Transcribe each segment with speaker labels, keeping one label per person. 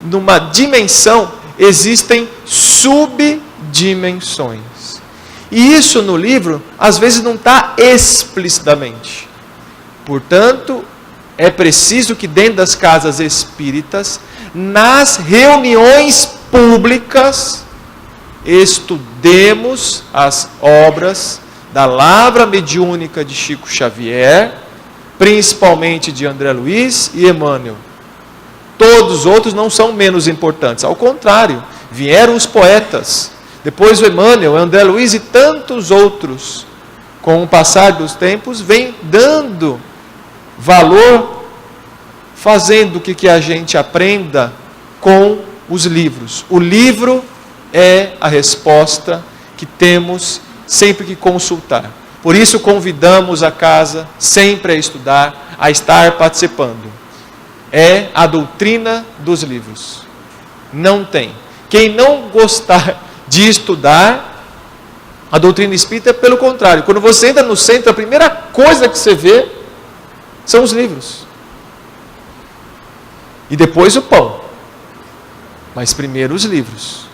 Speaker 1: numa dimensão, existem subdimensões. E isso no livro, às vezes não está explicitamente. Portanto, é preciso que dentro das casas espíritas, nas reuniões públicas, estudemos as obras da Lavra Mediúnica de Chico Xavier, principalmente de André Luiz e Emmanuel. Todos os outros não são menos importantes, ao contrário, vieram os poetas, depois o Emmanuel, o André Luiz e tantos outros, com o passar dos tempos, vem dando valor, fazendo que a gente aprenda com os livros. O livro é a resposta que temos sempre que consultar. Por isso convidamos a casa sempre a estudar, a estar participando. É a doutrina dos livros. Não tem. Quem não gostar de estudar a doutrina espírita, pelo contrário, quando você entra no centro, a primeira coisa que você vê são os livros. E depois o pão. Mas primeiro os livros.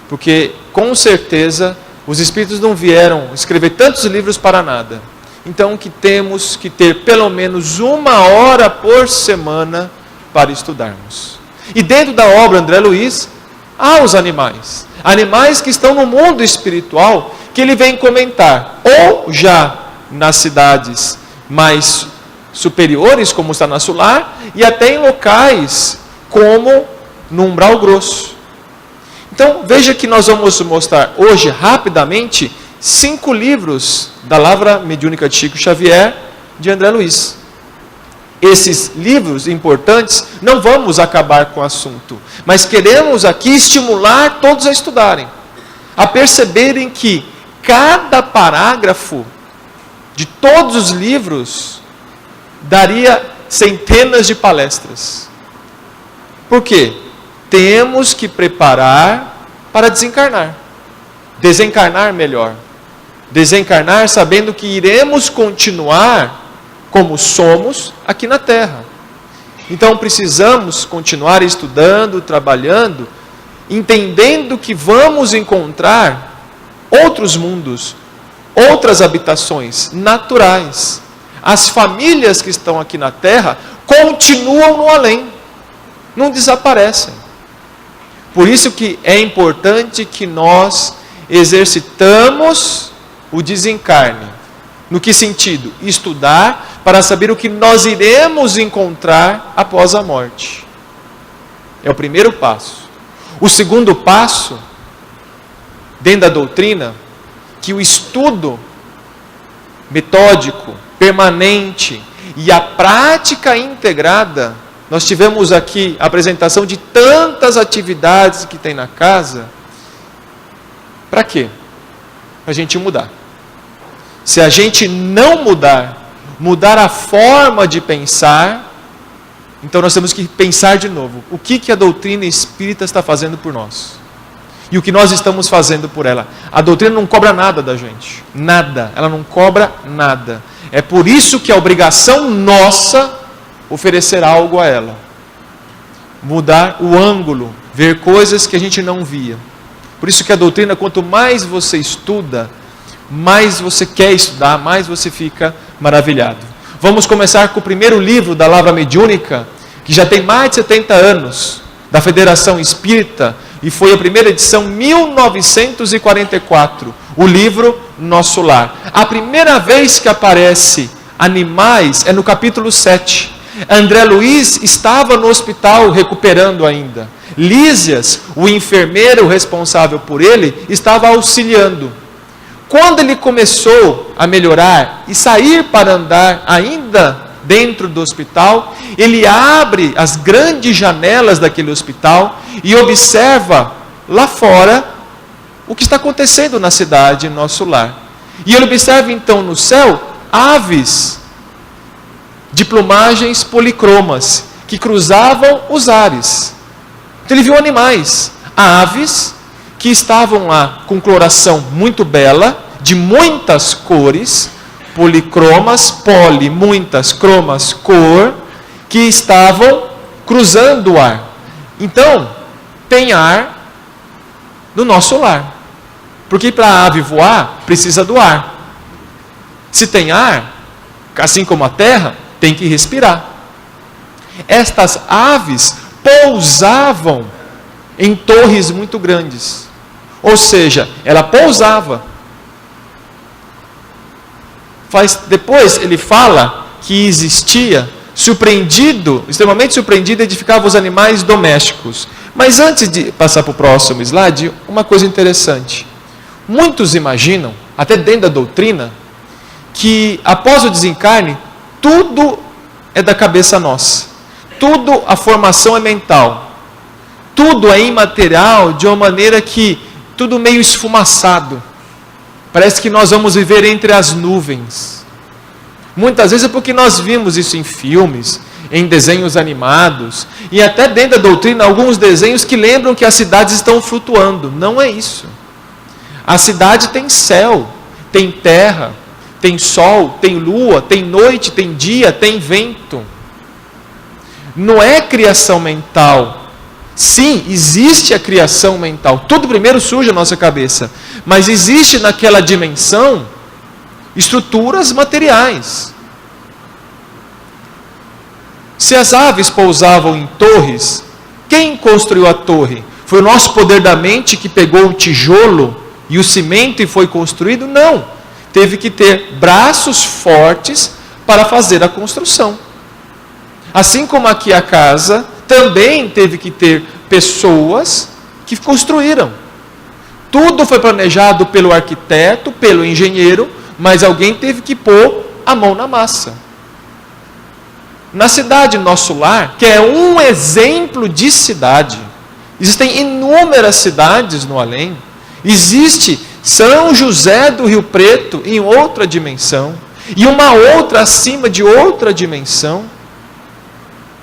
Speaker 1: Porque, com certeza, os espíritos não vieram escrever tantos livros para nada. Então, que temos que ter pelo menos 1 hora por semana para estudarmos. E dentro da obra André Luiz, há os animais. Animais que estão no mundo espiritual, que ele vem comentar. Ou já nas cidades mais superiores, como está na Sular, e até em locais como no Umbral Grosso. Então, veja que nós vamos mostrar hoje, rapidamente, 5 livros da Lavra Mediúnica de Chico Xavier, de André Luiz. Esses livros importantes, não vamos acabar com o assunto, mas queremos aqui estimular todos a estudarem, a perceberem que cada parágrafo de todos os livros daria centenas de palestras. Por quê? Temos que preparar para desencarnar. Desencarnar melhor. Desencarnar sabendo que iremos continuar como somos aqui na Terra. Então precisamos continuar estudando, trabalhando, entendendo que vamos encontrar outros mundos, outras habitações naturais. As famílias que estão aqui na Terra continuam no além, não desaparecem. Por isso que é importante que nós exercitamos o desencarne. No que sentido? Estudar para saber o que nós iremos encontrar após a morte. É o primeiro passo. O segundo passo, dentro da doutrina, que o estudo metódico, permanente e a prática integrada. Nós tivemos aqui a apresentação de tantas atividades que tem na casa. Para quê? Para a gente mudar. Se a gente não mudar a forma de pensar, então nós temos que pensar de novo. O que a doutrina espírita está fazendo por nós? E o que nós estamos fazendo por ela? A doutrina não cobra nada da gente. Nada. Ela não cobra nada. É por isso que a obrigação nossa oferecer algo a ela. Mudar o ângulo, ver coisas que a gente não via. Por isso que a doutrina, quanto mais você estuda, mais você quer estudar, mais você fica maravilhado. Vamos começar com o primeiro livro da Lavra Mediúnica, que já tem mais de 70 anos, da Federação Espírita, e foi a primeira edição, 1944, o livro Nosso Lar. A primeira vez que aparece animais é no capítulo 7. André Luiz estava no hospital recuperando ainda. Lísias, o enfermeiro responsável por ele, estava auxiliando. Quando ele começou a melhorar e sair para andar ainda dentro do hospital, ele abre as grandes janelas daquele hospital e observa lá fora o que está acontecendo na cidade, Nosso Lar. E ele observa então no céu aves de plumagens policromas que cruzavam os ares. Então ele viu animais, aves que estavam lá com coloração muito bela, de muitas cores, policromas, muitas, cromas, cor, que estavam cruzando o ar. Então, tem ar no nosso lar. Porque para a ave voar, precisa do ar. Se tem ar, assim como a terra, tem que respirar. Estas aves pousavam em torres muito grandes. Ou seja, ela pousava. Depois ele fala que existia, extremamente surpreendido, edificava os animais domésticos. Mas antes de passar para o próximo slide, uma coisa interessante. Muitos imaginam, até dentro da doutrina, que após o desencarne, tudo é da cabeça nossa. Tudo, a formação é mental. Tudo é imaterial, de uma maneira que tudo meio esfumaçado. Parece que nós vamos viver entre as nuvens. Muitas vezes é porque nós vimos isso em filmes, em desenhos animados, e até dentro da doutrina, alguns desenhos que lembram que as cidades estão flutuando. Não é isso. A cidade tem céu, tem terra, tem sol, tem lua, tem noite, tem dia, tem vento. Não é criação mental. Sim, existe a criação mental. Tudo primeiro surge na nossa cabeça. Mas existe naquela dimensão estruturas materiais. Se as aves pousavam em torres, quem construiu a torre? Foi o nosso poder da mente que pegou o tijolo e o cimento e foi construído? Não. Teve que ter braços fortes para fazer a construção. Assim como aqui a casa, também teve que ter pessoas que construíram. Tudo foi planejado pelo arquiteto, pelo engenheiro, mas alguém teve que pôr a mão na massa. Na cidade Nosso Lar, que é um exemplo de cidade, existem inúmeras cidades no além. Existe São José do Rio Preto em outra dimensão, e uma outra acima de outra dimensão,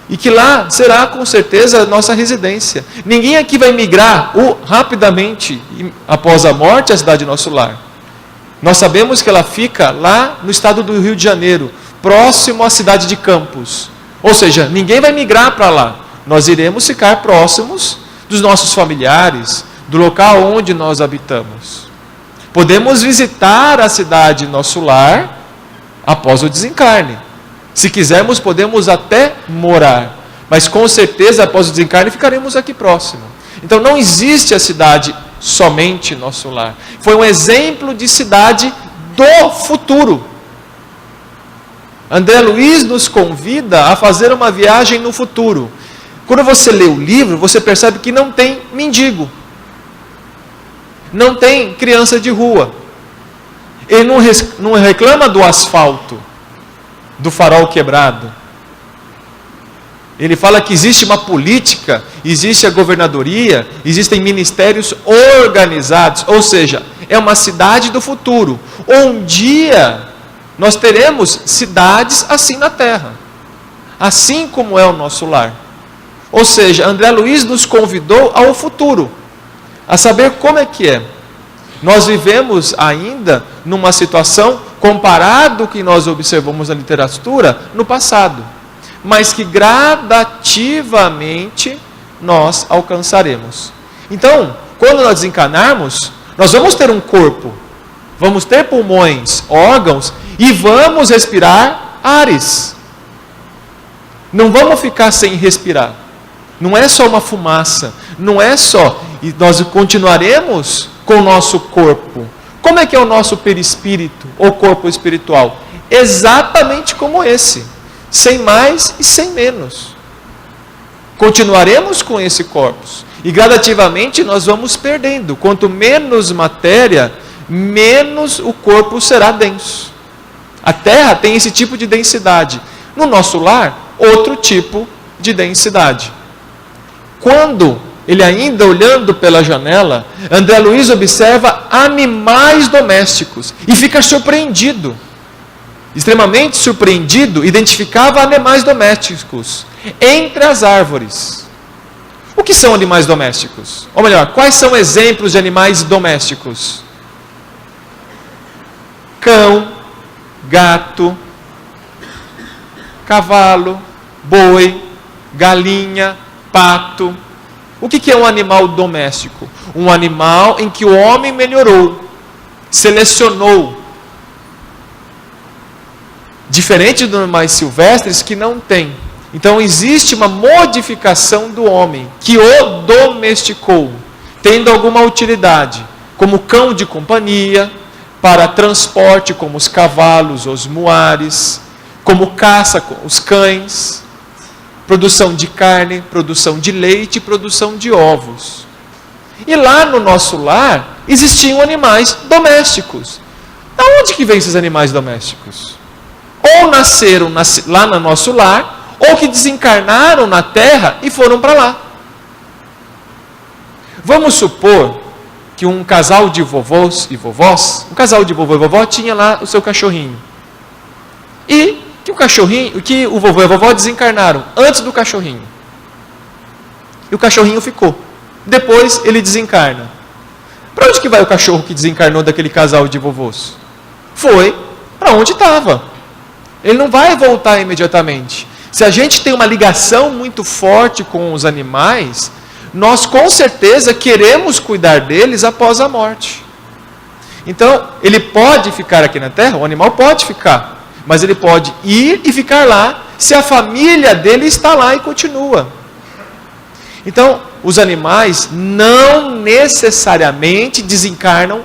Speaker 1: e que lá será com certeza a nossa residência. Ninguém aqui vai migrar rapidamente após a morte à cidade Nosso Lar. Nós sabemos que ela fica lá no estado do Rio de Janeiro, próximo à cidade de Campos. Ou seja, ninguém vai migrar para lá. Nós iremos ficar próximos dos nossos familiares, do local onde nós habitamos. Podemos visitar a cidade Nosso Lar após o desencarne. Se quisermos, podemos até morar. Mas com certeza, após o desencarne, ficaremos aqui próximo. Então não existe a cidade somente Nosso Lar. Foi um exemplo de cidade do futuro. André Luiz nos convida a fazer uma viagem no futuro. Quando você lê o livro, você percebe que não tem mendigo. Não tem criança de rua. Ele não reclama do asfalto, do farol quebrado. Ele fala que existe uma política, existe a governadoria, existem ministérios organizados, ou seja, é uma cidade do futuro. Um dia nós teremos cidades assim na Terra, assim como é o Nosso Lar. Ou seja, André Luiz nos convidou ao futuro, a saber como é que é. Nós vivemos ainda numa situação, comparado ao que nós observamos na literatura, no passado, mas que gradativamente nós alcançaremos. Então, quando nós desencarnarmos, nós vamos ter um corpo, vamos ter pulmões, órgãos, e vamos respirar ares. Não vamos ficar sem respirar. Não é só uma fumaça, não é só. E nós continuaremos com o nosso corpo. Como é que é o nosso perispírito, ou corpo espiritual? Exatamente como esse, sem mais e sem menos. Continuaremos com esse corpo, e gradativamente nós vamos perdendo. Quanto menos matéria, menos o corpo será denso. A Terra tem esse tipo de densidade. No Nosso Lar, outro tipo de densidade. Quando ele ainda olhando pela janela, André Luiz observa animais domésticos e fica surpreendido. Extremamente surpreendido, identificava animais domésticos entre as árvores. O que são animais domésticos? Ou melhor, quais são exemplos de animais domésticos? Cão, gato, cavalo, boi, galinha, pato. O que é um animal doméstico? Um animal em que o homem melhorou, selecionou. Diferente dos animais silvestres que não tem. Então existe uma modificação do homem que o domesticou, tendo alguma utilidade, como cão de companhia, para transporte, como os cavalos, os muares, como caça, os cães, produção de carne, produção de leite, produção de ovos. E lá no nosso lar existiam animais domésticos. Da onde que vêm esses animais domésticos? Ou nasceram lá no nosso lar, ou que desencarnaram na terra e foram para lá. Vamos supor que um casal de vovôs e vovós, um casal de vovô e vovó tinha lá o seu cachorrinho. E que o vovô e a vovó desencarnaram antes do cachorrinho. E o cachorrinho ficou. Depois ele desencarna. Para onde que vai o cachorro que desencarnou daquele casal de vovôs? Foi para onde estava. Ele não vai voltar imediatamente. Se a gente tem uma ligação muito forte com os animais, nós com certeza queremos cuidar deles após a morte. Então, ele pode ficar aqui na terra, o animal pode ficar, mas ele pode ir e ficar lá, se a família dele está lá e continua. Então, os animais não necessariamente desencarnam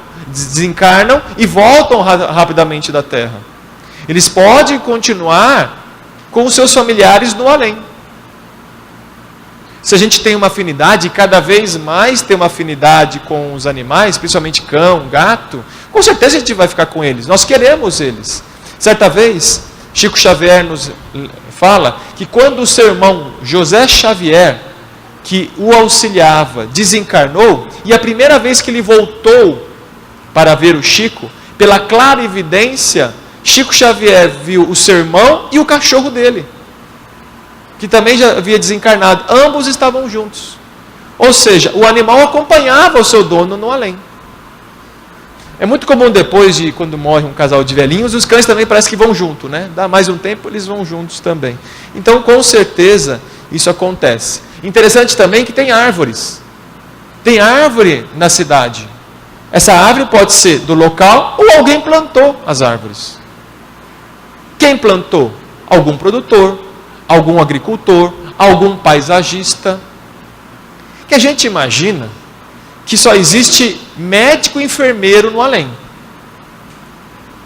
Speaker 1: e voltam rapidamente da terra. Eles podem continuar com os seus familiares no além. Se a gente tem uma afinidade, e cada vez mais tem uma afinidade com os animais, principalmente cão, gato, com certeza a gente vai ficar com eles. Nós queremos eles. Certa vez, Chico Xavier nos fala que quando o seu irmão José Xavier, que o auxiliava, desencarnou, e a primeira vez que ele voltou para ver o Chico, pela clara evidência, Chico Xavier viu o seu irmão e o cachorro dele, que também já havia desencarnado. Ambos estavam juntos. Ou seja, o animal acompanhava o seu dono no além. É muito comum depois de quando morre um casal de velhinhos, os cães também parece que vão junto, né? Dá mais um tempo, eles vão juntos também. Então, com certeza, isso acontece. Interessante também que tem árvores. Tem árvore na cidade. Essa árvore pode ser do local ou alguém plantou as árvores. Quem plantou? Algum produtor, algum agricultor, algum paisagista. Que a gente imagina que só existe médico e enfermeiro no além.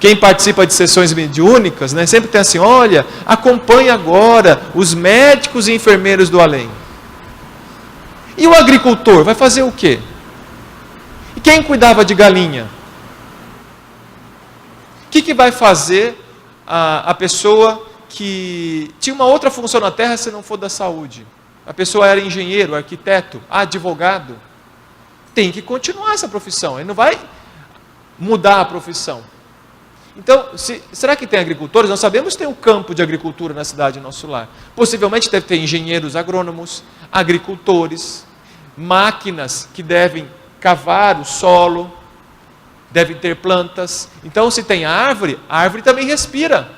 Speaker 1: Quem participa de sessões mediúnicas, né, sempre tem assim, olha, acompanhe agora os médicos e enfermeiros do além. E o agricultor vai fazer o quê? E quem cuidava de galinha? O que vai fazer a pessoa que tinha uma outra função na terra se não for da saúde? A pessoa era engenheiro, arquiteto, advogado. Tem que continuar essa profissão, ele não vai mudar a profissão. Então, será que tem agricultores? Nós sabemos que tem um campo de agricultura na cidade nosso lar. Possivelmente deve ter engenheiros agrônomos, agricultores, máquinas que devem cavar o solo, devem ter plantas. Então, se tem árvore, a árvore também respira.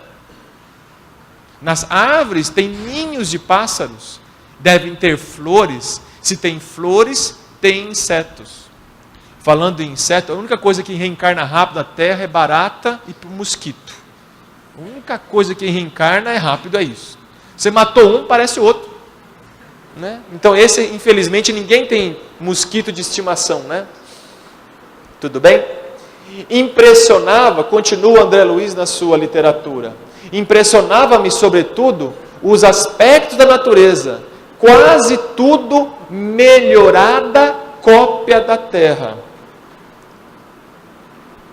Speaker 1: Nas árvores tem ninhos de pássaros, devem ter flores. Se tem flores, tem insetos. Falando em inseto, a única coisa que reencarna rápido na terra é barata e mosquito. A única coisa que reencarna é rápido, é isso. Você matou um, parece outro. Né? Então esse, infelizmente, ninguém tem mosquito de estimação, né? Tudo bem? Impressionava, continua André Luiz na sua literatura, impressionava-me sobretudo os aspectos da natureza, quase tudo melhorada cópia da terra.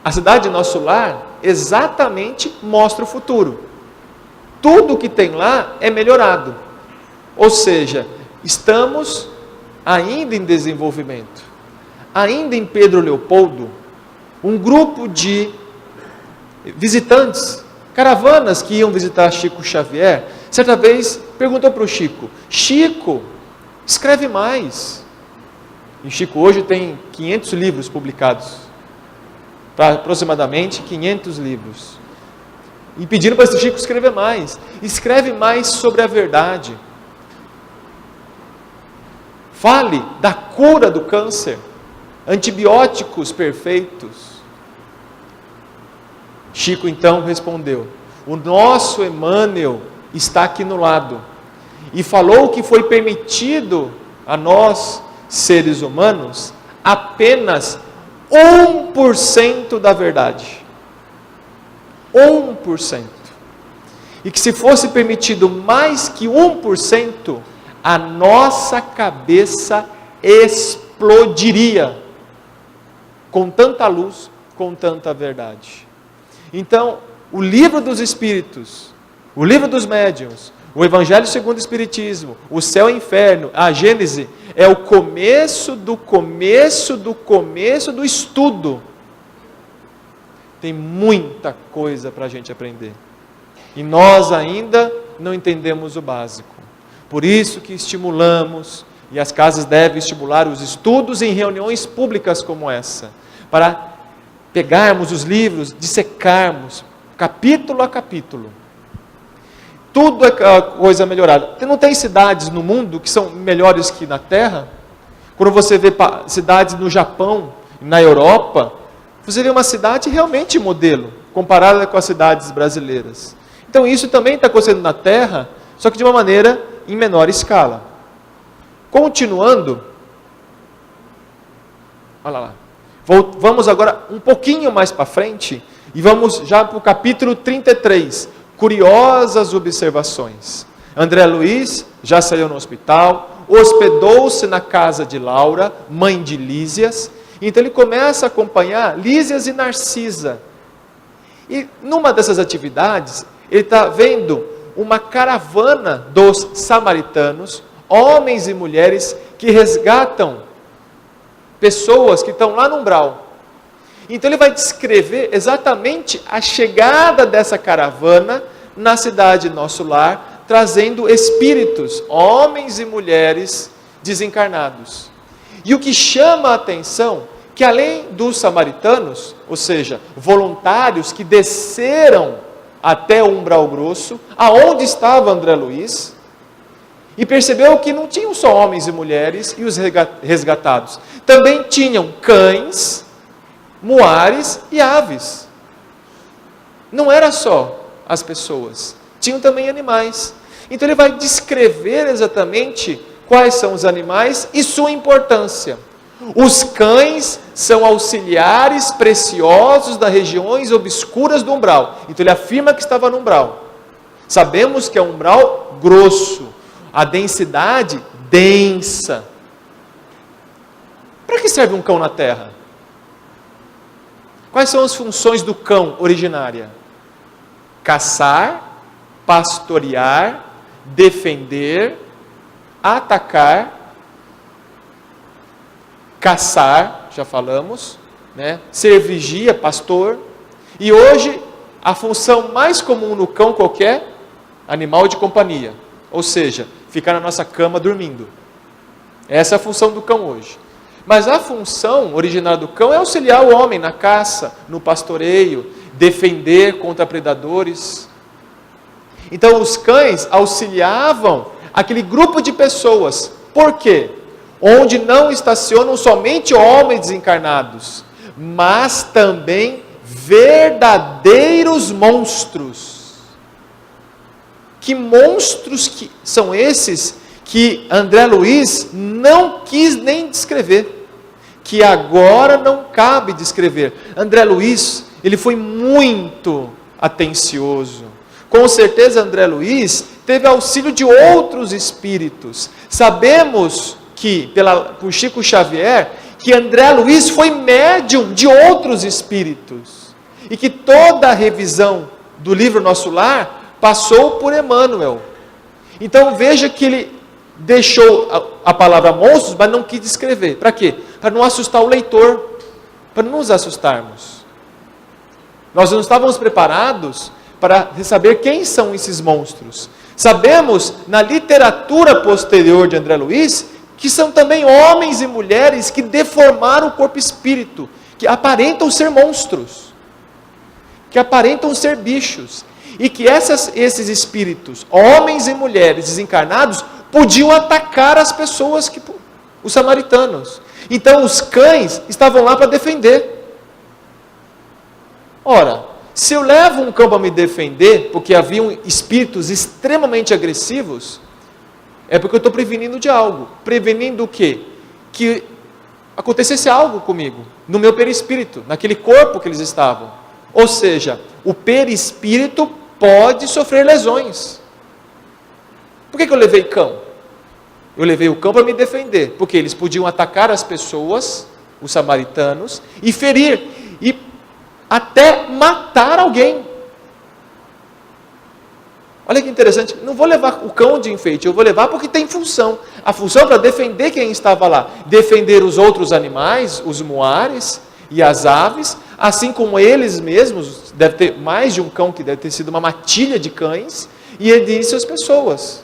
Speaker 1: A cidade Nosso Lar exatamente mostra o futuro. Tudo que tem lá é melhorado. Ou seja, estamos ainda em desenvolvimento. Ainda em Pedro Leopoldo, um grupo de visitantes, caravanas que iam visitar Chico Xavier, certa vez perguntou para o Chico, Chico, escreve mais. E Chico hoje tem 500 livros publicados. Aproximadamente 500 livros. E pediram para o Chico escrever mais. Escreve mais sobre a verdade. fale da cura do câncer, antibióticos perfeitos. Chico então respondeu: o nosso Emmanuel está aqui no lado e falou que foi permitido a nós, seres humanos, apenas 1% da verdade. 1%. E que se fosse permitido mais que 1%, a nossa cabeça explodiria com tanta luz, com tanta verdade. Então, o livro dos Espíritos, o livro dos Médiuns, o Evangelho segundo o Espiritismo, o Céu e o Inferno, a Gênese, é o começo do estudo. Tem muita coisa para a gente aprender. E nós ainda não entendemos o básico. Por isso que estimulamos, e as casas devem estimular os estudos em reuniões públicas como essa, para pegarmos os livros, dissecarmos, capítulo a capítulo. Tudo é coisa melhorada. Não tem cidades no mundo que são melhores que na Terra? Quando você vê cidades no Japão, na Europa, você vê uma cidade realmente modelo, comparada com as cidades brasileiras. Então isso também está acontecendo na Terra, só que de uma maneira em menor escala. Continuando, olha lá. Vamos agora um pouquinho mais para frente e vamos já para o capítulo 33. Curiosas observações. André Luiz já saiu no hospital, hospedou-se na casa de Laura, mãe de Lísias. Então ele começa a acompanhar Lísias e Narcisa. E numa dessas atividades, ele está vendo uma caravana dos samaritanos, homens e mulheres que resgatam pessoas que estão lá no umbral. Então ele vai descrever exatamente a chegada dessa caravana na cidade Nosso Lar, trazendo espíritos, homens e mulheres desencarnados. E o que chama a atenção, que além dos samaritanos, ou seja, voluntários que desceram até o umbral grosso, aonde estava André Luiz, e percebeu que não tinham só homens e mulheres e os resgatados, também tinham cães, muares e aves. Não era só as pessoas, tinham também animais. Então ele vai descrever exatamente quais são os animais e sua importância. Os cães são auxiliares preciosos das regiões obscuras do umbral. Então ele afirma que estava no umbral. Sabemos que é um umbral grosso, a densidade densa. Para que serve um cão na Terra? Quais são as funções do cão originária? Caçar, pastorear, defender, atacar, caçar, já falamos, né? Ser vigia, pastor. E hoje, a função mais comum no cão qualquer, animal de companhia. Ou seja, ficar na nossa cama dormindo. Essa é a função do cão hoje. Mas a função original do cão é auxiliar o homem na caça, no pastoreio, defender contra predadores. Então os cães auxiliavam aquele grupo de pessoas. Por quê? Onde não estacionam somente homens desencarnados, mas também verdadeiros monstros. Que monstros que são esses que André Luiz não quis nem descrever, que agora não cabe descrever. André Luiz, ele foi muito atencioso. Com certeza André Luiz teve auxílio de outros espíritos. Sabemos que, por Chico Xavier, que André Luiz foi médium de outros espíritos. E que toda a revisão do livro Nosso Lar passou por Emmanuel. Então veja que ele deixou a palavra monstros, mas não quis descrever. Para quê? Para não assustar o leitor, para não nos assustarmos. Nós não estávamos preparados para saber quem são esses monstros. Sabemos, na literatura posterior de André Luiz, que são também homens e mulheres que deformaram o corpo espírito, que aparentam ser monstros, que aparentam ser bichos, e que esses espíritos, homens e mulheres desencarnados, podiam atacar as pessoas os samaritanos. Então os cães estavam lá para defender. Ora, se eu levo um cão para me defender, porque haviam espíritos extremamente agressivos, é porque eu estou prevenindo de algo. Prevenindo o quê? Que acontecesse algo comigo, no meu perispírito, naquele corpo que eles estavam. Ou seja, o perispírito pode sofrer lesões. Por que eu levei cão? Eu levei o cão para me defender, porque eles podiam atacar as pessoas, os samaritanos, e ferir, e até matar alguém. Olha que interessante, não vou levar o cão de enfeite, eu vou levar porque tem função. A função é para defender quem estava lá, defender os outros animais, os muares e as aves, assim como eles mesmos, deve ter mais de um cão que deve ter sido uma matilha de cães, e ele disse às pessoas.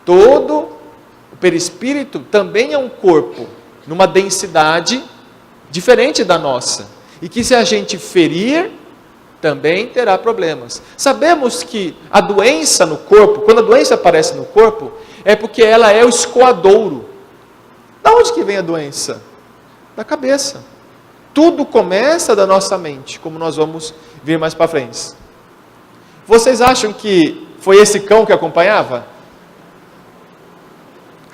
Speaker 1: Todo o perispírito também é um corpo, numa densidade diferente da nossa, e que se a gente ferir, também terá problemas. Sabemos que a doença no corpo, quando a doença aparece no corpo, é porque ela é o escoadouro. Da onde que vem a doença? Da cabeça. Tudo começa da nossa mente, como nós vamos ver mais para frente. Vocês acham que foi esse cão que acompanhava?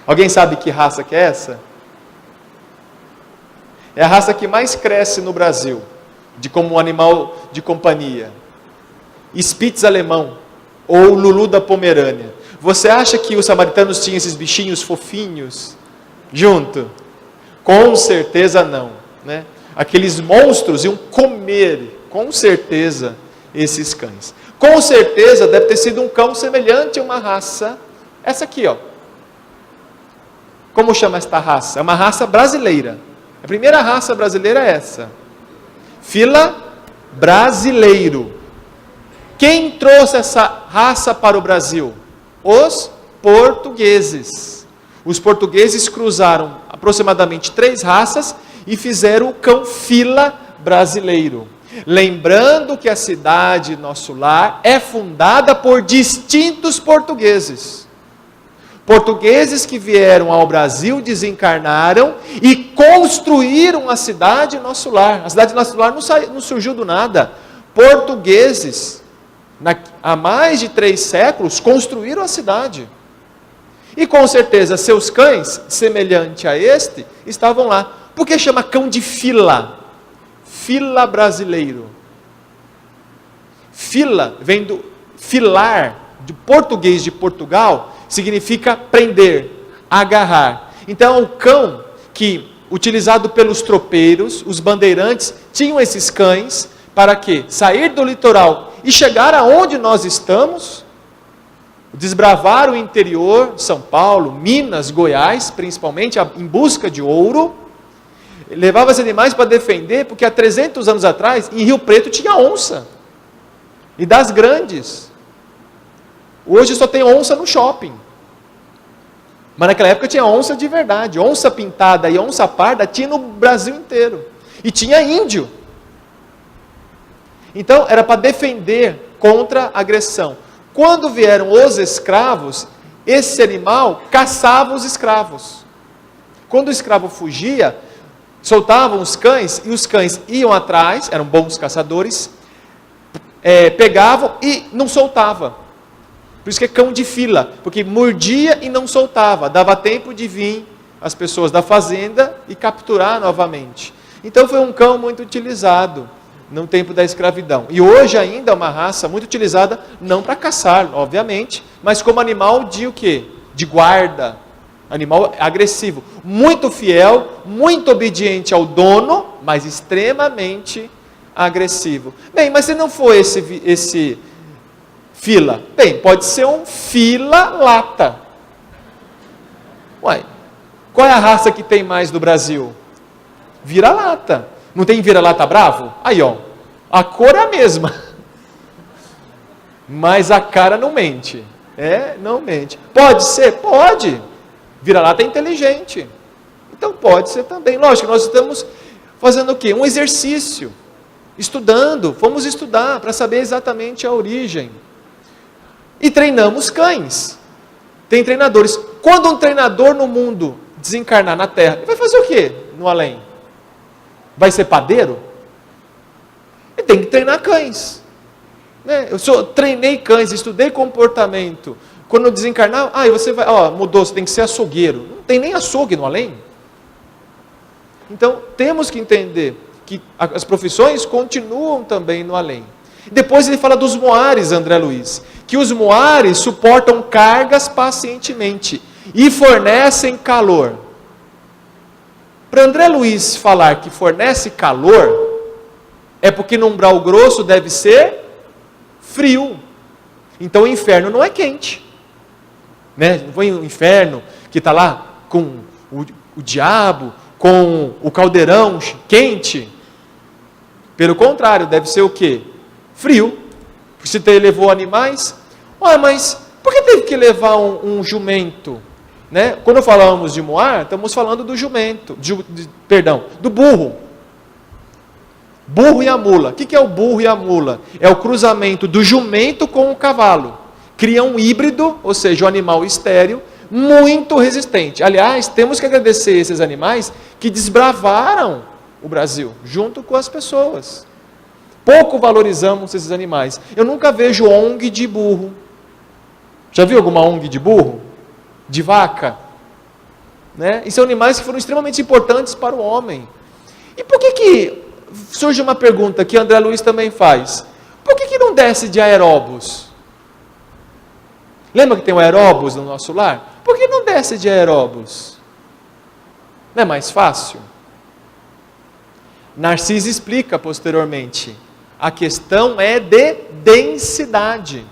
Speaker 1: Alguém sabe que raça que é essa? É a raça que mais cresce no Brasil, como um animal de companhia. Spitz alemão, ou Lulu da Pomerânia. Você acha que os samaritanos tinham esses bichinhos fofinhos junto? Com certeza não, né? Aqueles monstros iam comer, com certeza, esses cães. Com certeza deve ter sido um cão semelhante a uma raça, essa aqui, ó. Como chama esta raça? É uma raça brasileira. A primeira raça brasileira é essa. Fila brasileiro. Quem trouxe essa raça para o Brasil? Os portugueses. Os portugueses cruzaram aproximadamente 3 raças e fizeram o cão fila brasileiro. Lembrando que a cidade Nosso Lar é fundada por distintos portugueses. Portugueses que vieram ao Brasil, desencarnaram e construíram a cidade Nosso Lar. A cidade Nosso Lar não surgiu do nada. Portugueses, há mais de 3 séculos, construíram a cidade. E com certeza seus cães, semelhante a este, estavam lá. Por que chama cão de fila? Fila brasileiro. Fila vem do filar, do português de Portugal, significa prender, agarrar. Então o cão que, utilizado pelos tropeiros, os bandeirantes, tinham esses cães para quê? Sair do litoral e chegar aonde nós estamos, desbravar o interior, São Paulo, Minas, Goiás, principalmente, em busca de ouro. Levava esses animais para defender, porque há 300 anos atrás, em Rio Preto tinha onça, e das grandes. Hoje só tem onça no shopping. Mas naquela época tinha onça de verdade. Onça pintada e onça parda tinha no Brasil inteiro. E tinha índio. Então era para defender contra a agressão. Quando vieram os escravos, esse animal caçava os escravos. Quando o escravo fugia, soltavam os cães, e os cães iam atrás, eram bons caçadores, pegavam e não soltavam. Por isso que é cão de fila, porque mordia e não soltava, dava tempo de vir as pessoas da fazenda e capturar novamente. Então foi um cão muito utilizado no tempo da escravidão. E hoje ainda é uma raça muito utilizada, não para caçar, obviamente, mas como animal de o quê? De guarda, animal agressivo, muito fiel, muito obediente ao dono, mas extremamente agressivo. Bem, mas se não for esse fila, bem, pode ser um fila-lata. Uai, qual é a raça que tem mais no Brasil? Vira-lata. Não tem vira-lata bravo? Aí, ó, a cor é a mesma, mas a cara não mente. Não mente. Pode ser? Pode. Vira-lata é inteligente. Então pode ser também. Lógico, nós estamos fazendo o quê? Um exercício. Estudando. Fomos estudar para saber exatamente a origem. E treinamos cães. Tem treinadores. Quando um treinador no mundo desencarnar na Terra, ele vai fazer o quê no além? Vai ser padeiro? Ele tem que treinar cães. Né? Treinei cães, estudei comportamento. Quando eu desencarnar, você vai, mudou, você tem que ser açougueiro. Não tem nem açougue no além. Então, temos que entender que as profissões continuam também no além. Depois ele fala dos moares, André Luiz, que os moares suportam cargas pacientemente e fornecem calor. Para André Luiz falar que fornece calor, é porque no umbral grosso deve ser frio. Então o inferno não é quente. Né? Não foi o inferno que está lá com o diabo, com o caldeirão quente. Pelo contrário, deve ser o quê? Frio. Se levou animais. Mas por que teve que levar um jumento? Né? Quando falamos de moar, estamos falando do jumento, do burro. Burro e a mula. O que é o burro e a mula? É o cruzamento do jumento com o cavalo. Cria um híbrido, ou seja, um animal estéril, muito resistente. Aliás, temos que agradecer esses animais que desbravaram o Brasil, junto com as pessoas. Pouco valorizamos esses animais. Eu nunca vejo ONG de burro. Já viu alguma ONG de burro? De vaca? Né? E são animais que foram extremamente importantes para o homem. E por que surge uma pergunta que André Luiz também faz? Por que não desce de aeróbus? Lembra que tem o aeróbus no nosso lar? Por que não desce de aeróbus? Não é mais fácil? Narciso explica posteriormente. A questão é de densidade.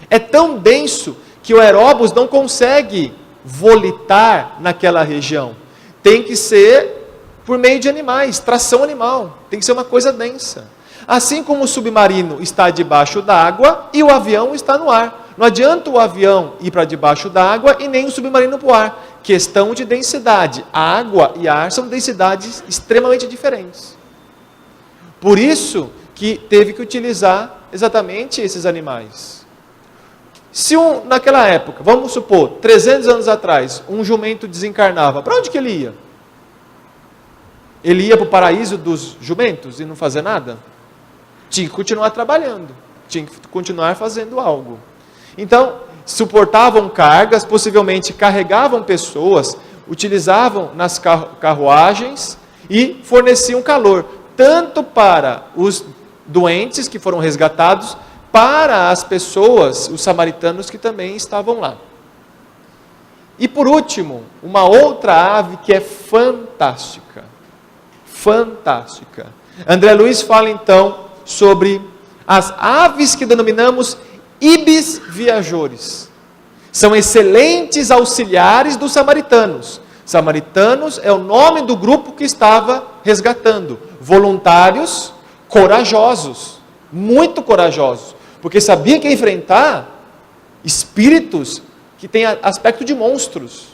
Speaker 1: É tão denso que o aeróbus não consegue volitar naquela região. Tem que ser por meio de animais, tração animal. Tem que ser uma coisa densa. Assim como o submarino está debaixo d'água e o avião está no ar. Não adianta o avião ir para debaixo d'água e nem o submarino para o ar. Questão de densidade. Água e ar são densidades extremamente diferentes. Por isso que teve que utilizar exatamente esses animais. Se naquela época, vamos supor, 300 anos atrás, um jumento desencarnava, para onde que ele ia? Ele ia para o paraíso dos jumentos e não fazer nada? Tinha que continuar trabalhando, tinha que continuar fazendo algo. Então, suportavam cargas, possivelmente carregavam pessoas, utilizavam nas carruagens e forneciam calor, tanto para os doentes que foram resgatados, para as pessoas, os samaritanos que também estavam lá. E por último, uma outra ave que é fantástica. Fantástica. André Luiz fala então sobre as aves que denominamos ibis viajores. São excelentes auxiliares dos samaritanos. Samaritanos é o nome do grupo que estava resgatando. Voluntários corajosos, muito corajosos, porque sabiam que ia enfrentar espíritos que têm aspecto de monstros.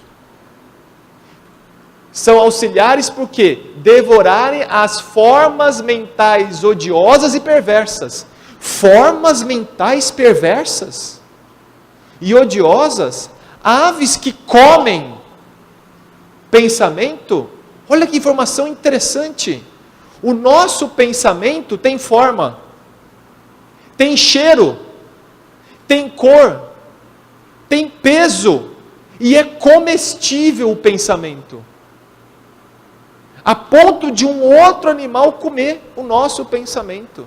Speaker 1: São auxiliares porque devorarem as formas mentais odiosas e perversas. Formas mentais perversas e odiosas, aves que comem pensamento. Olha que informação interessante. O nosso pensamento tem forma, tem cheiro, tem cor, tem peso e é comestível o pensamento. A ponto de um outro animal comer o nosso pensamento.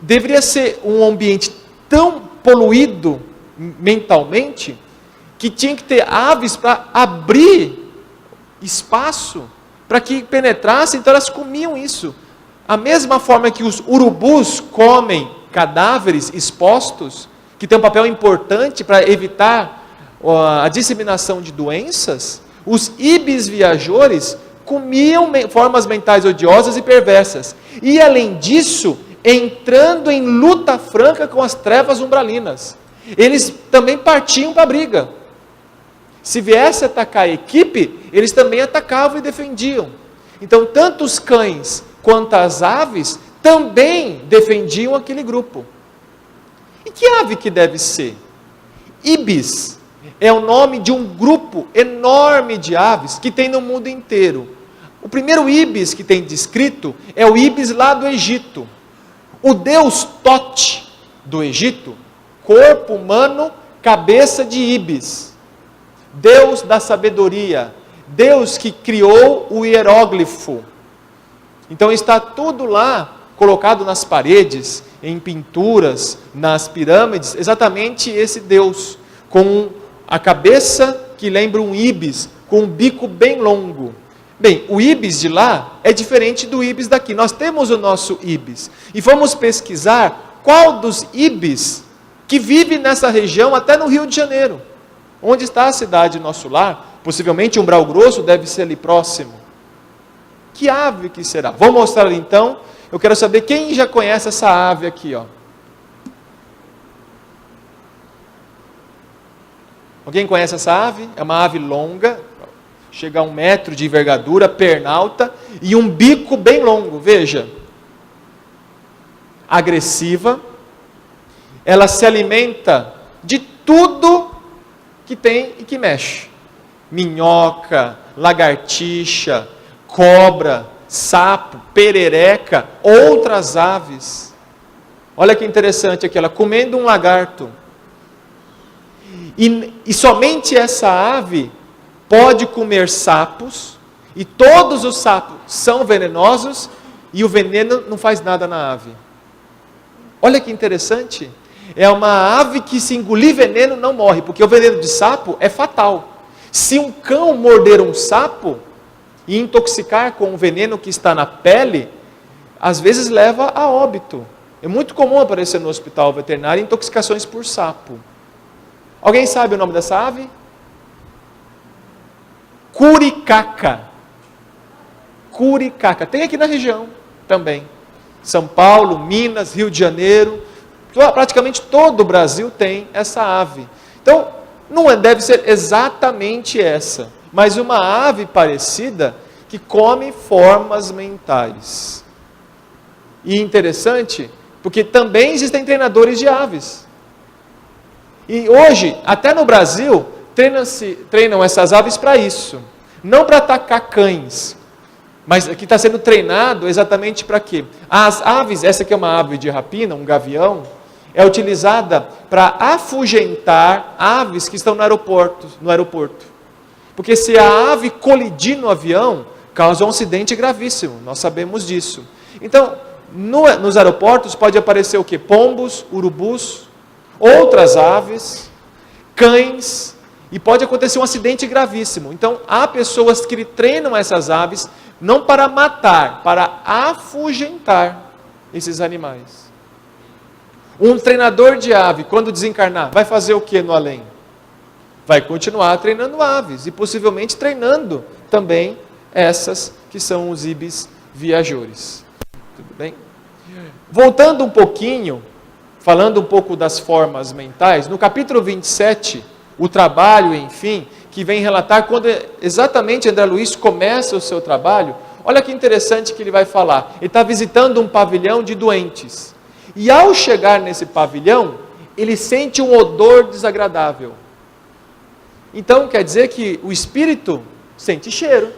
Speaker 1: Deveria ser um ambiente tão poluído mentalmente que tinha que ter aves para abrir espaço para que penetrassem, então elas comiam isso. A mesma forma que os urubus comem cadáveres expostos, que tem um papel importante para evitar a disseminação de doenças, os ibis viajores comiam formas mentais odiosas e perversas. E além disso, entrando em luta franca com as trevas umbralinas. Eles também partiam para a briga. Se viesse atacar a equipe, eles também atacavam e defendiam. Então, tanto os cães quanto as aves também defendiam aquele grupo. E que ave que deve ser? Ibis é o nome de um grupo enorme de aves que tem no mundo inteiro. O primeiro Ibis que tem descrito é o Ibis lá do Egito. O deus Tote do Egito, corpo humano, cabeça de Ibis. Deus da sabedoria, Deus que criou o hieróglifo. Então está tudo lá colocado nas paredes, em pinturas, nas pirâmides, exatamente esse Deus, com a cabeça que lembra um Ibis, com um bico bem longo. Bem, o Ibis de lá é diferente do Ibis daqui. Nós temos o nosso Ibis. E vamos pesquisar qual dos Ibis que vive nessa região, até no Rio de Janeiro. Onde está a cidade Nosso Lar? Possivelmente Umbral Grosso deve ser ali próximo. Que ave que será? Vou mostrar então. Eu quero saber quem já conhece essa ave aqui, ó. Alguém conhece essa ave? É uma ave longa, chega a 1 metro de envergadura, pernalta, e um bico bem longo, veja. Agressiva, ela se alimenta de tudo que tem e que mexe. Minhoca, lagartixa, cobra, sapo, perereca, outras aves. Olha que interessante aqui, ela comendo um lagarto. E somente essa ave pode comer sapos, e todos os sapos são venenosos, e o veneno não faz nada na ave. Olha que interessante, é uma ave que se engolir veneno não morre, porque o veneno de sapo é fatal. Se um cão morder um sapo, e intoxicar com o veneno que está na pele, às vezes leva a óbito. É muito comum aparecer no hospital veterinário intoxicações por sapo. Alguém sabe o nome dessa ave? Curicaca. Curicaca. Tem aqui na região também. São Paulo, Minas, Rio de Janeiro. Praticamente todo o Brasil tem essa ave. Então, não deve ser exatamente essa, mas uma ave parecida que come formas mentais. E interessante, porque também existem treinadores de aves. E hoje, até no Brasil, treinam essas aves para isso. Não para atacar cães, mas aqui está sendo treinado exatamente para quê? As aves, essa aqui é uma ave de rapina, um gavião, é utilizada para afugentar aves que estão no aeroporto. Porque se a ave colidir no avião, causa um acidente gravíssimo, nós sabemos disso. Então, nos aeroportos pode aparecer o quê? Pombos, urubus, outras aves, cães, e pode acontecer um acidente gravíssimo. Então, há pessoas que treinam essas aves, não para matar, para afugentar esses animais. Um treinador de ave, quando desencarnar, vai fazer o que no além? Vai continuar treinando aves, e possivelmente treinando também essas que são os ibis viajores. Tudo bem? Voltando um pouquinho, falando um pouco das formas mentais, no capítulo 27, o trabalho, enfim, que vem relatar quando exatamente André Luiz começa o seu trabalho, olha que interessante que ele vai falar. Ele está visitando um pavilhão de doentes. E ao chegar nesse pavilhão, ele sente um odor desagradável. Então, quer dizer que o espírito sente cheiro.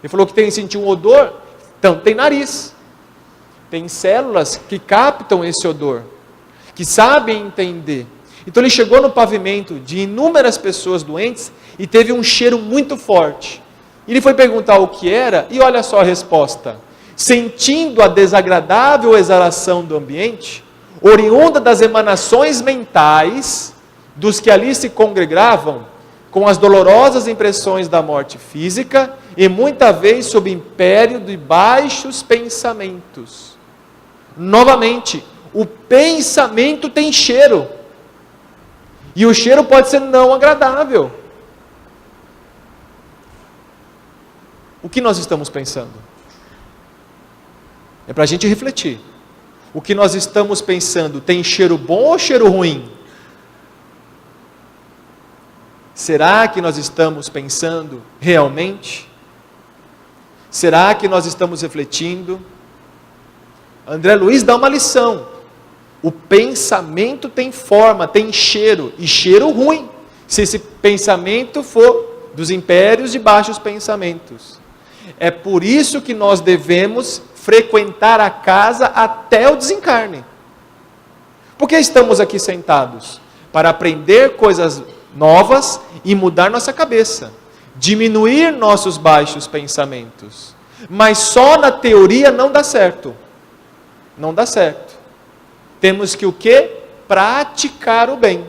Speaker 1: Ele falou que sentir um odor, então tem nariz. Tem células que captam esse odor, que sabem entender. Então ele chegou no pavimento de inúmeras pessoas doentes e teve um cheiro muito forte. Ele foi perguntar o que era e olha só a resposta. Sentindo a desagradável exalação do ambiente, oriunda das emanações mentais dos que ali se congregavam, com as dolorosas impressões da morte física e muita vez sob império de baixos pensamentos. Novamente, o pensamento tem cheiro. E o cheiro pode ser não agradável. O que nós estamos pensando? É para a gente refletir. O que nós estamos pensando tem cheiro bom ou cheiro ruim? Será que nós estamos pensando realmente? Será que nós estamos refletindo? André Luiz dá uma lição. O pensamento tem forma, tem cheiro, e cheiro ruim, se esse pensamento for dos impérios de baixos pensamentos. É por isso que nós devemos frequentar a casa até o desencarne. Por que estamos aqui sentados? Para aprender coisas novas e mudar nossa cabeça, diminuir nossos baixos pensamentos. Mas só na teoria não dá certo. Não dá certo. Temos que o quê? Praticar o bem.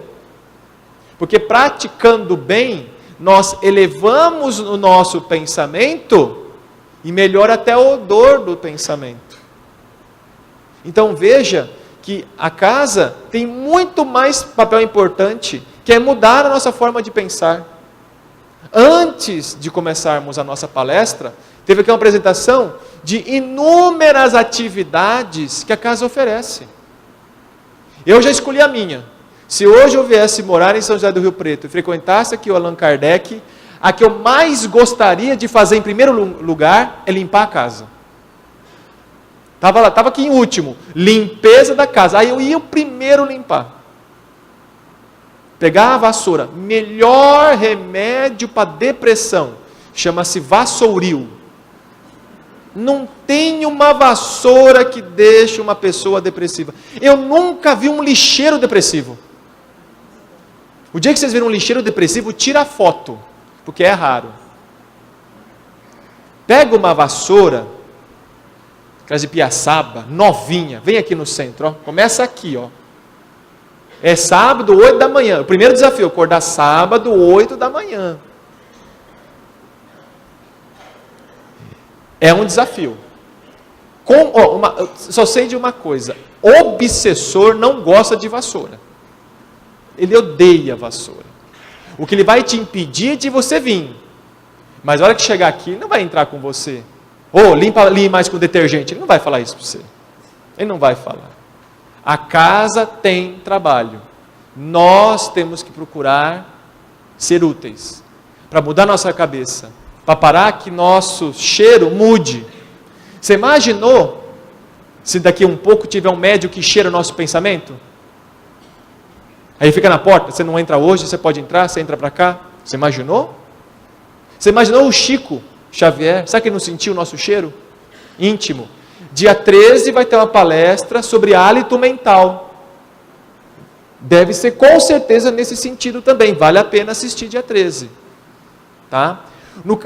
Speaker 1: Porque praticando o bem, nós elevamos o nosso pensamento e melhora até o odor do pensamento. Então veja que a casa tem muito mais papel importante, que é mudar a nossa forma de pensar. Antes de começarmos a nossa palestra, teve aqui uma apresentação de inúmeras atividades que a casa oferece. Eu já escolhi a minha. Se hoje eu viesse morar em São José do Rio Preto e frequentasse aqui o Allan Kardec, a que eu mais gostaria de fazer em primeiro lugar é limpar a casa. Estava aqui em último, limpeza da casa. Aí eu ia o primeiro limpar. Pegar a vassoura, melhor remédio para depressão, chama-se vassouril. Não tem uma vassoura que deixe uma pessoa depressiva. Eu nunca vi um lixeiro depressivo. O dia que vocês viram um lixeiro depressivo, tira a foto, porque é raro. Pega uma vassoura, aquelas de Piaçaba, novinha, vem aqui no centro, ó. Começa aqui, ó. É sábado, 8 da manhã. O primeiro desafio, acordar sábado, 8 da manhã. É um desafio. Só sei de uma coisa: obsessor não gosta de vassoura. Ele odeia vassoura. O que ele vai te impedir é de você vir. Mas a hora que chegar aqui, ele não vai entrar com você. Limpa ali mais com detergente. Ele não vai falar isso para você. Ele não vai falar. A casa tem trabalho. Nós temos que procurar ser úteis para mudar nossa cabeça, para parar que nosso cheiro mude. Você imaginou se daqui a um pouco tiver um médium que cheira o nosso pensamento? Aí fica na porta, você não entra hoje, você pode entrar, você entra para cá. Você imaginou? Você imaginou o Chico Xavier? Sabe que ele não sentiu o nosso cheiro? Íntimo. Dia 13 vai ter uma palestra sobre hálito mental. Deve ser com certeza nesse sentido também. Vale a pena assistir dia 13. Tá?